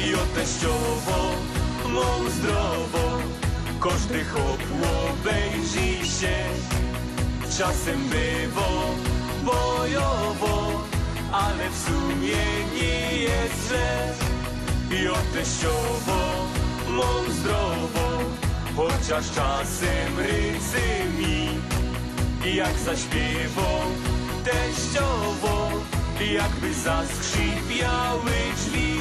i o teściowo, mą zdrowo, każdy chłop obejrzy się. Czasem bywo bojowo, ale w sumie nie jest źle. I o teściowo, mą zdrowo, chociaż czasem rycy mi. I jak zaśpiewą teściowo, jakby zaskrzypiały drzwi.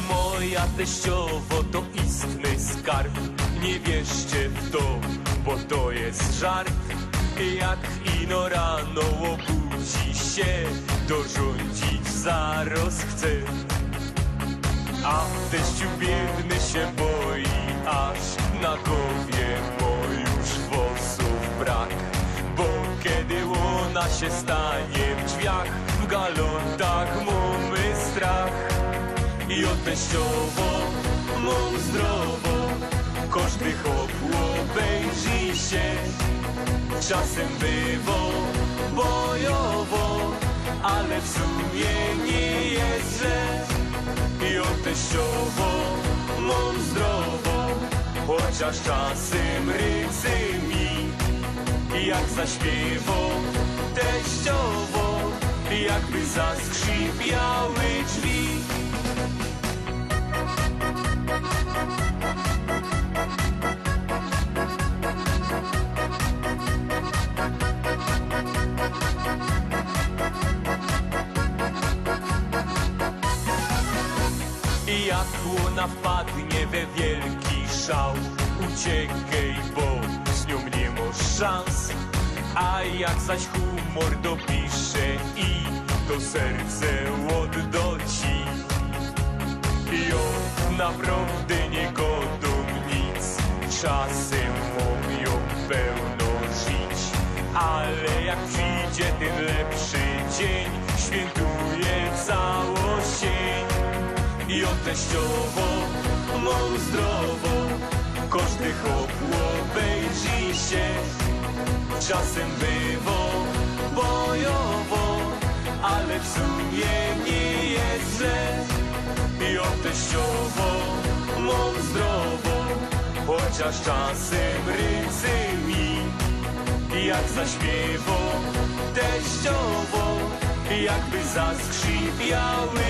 Moja teściowo to istny skarb. Nie wierzcie w to, bo to jest żart. Jak ino rano obudzi się, dorządzić zaraz chce. A teściu biedny się boi, aż na głowie mu już włosów brak. Bo kiedy ona się stanie w drzwiach, w galontach mamy strach. I o teściowo, mą zdrowo, każdy chłop obejrzy się. Czasem bywo bojowo, ale w sumie nie jest źle. I o teściowo, mą zdrowo, chociaż czasem rycy mi. I jak zaśpiewą teściowo, jakby zaskrzypiały drzwi. I jak ona wpadnie we wielki szał, uciekaj, bo z nią nie masz szans. A jak zaś humor dopisze i to serce odda ci. Jo, naprawdę nie godą nic, czasem mówią pełno żyć. Ale jak przyjdzie ten lepszy dzień, świętuje całość sień. I o teściowo, mą zdrowo, każdy chłop obejrzy się. Czasem bywo bojowo, ale w sumie nie jest źle. I o teściowo, mą zdrowo, chociaż czasem rycy mi. I jak zaśpiewą teściowo, jakby zaskrzypiały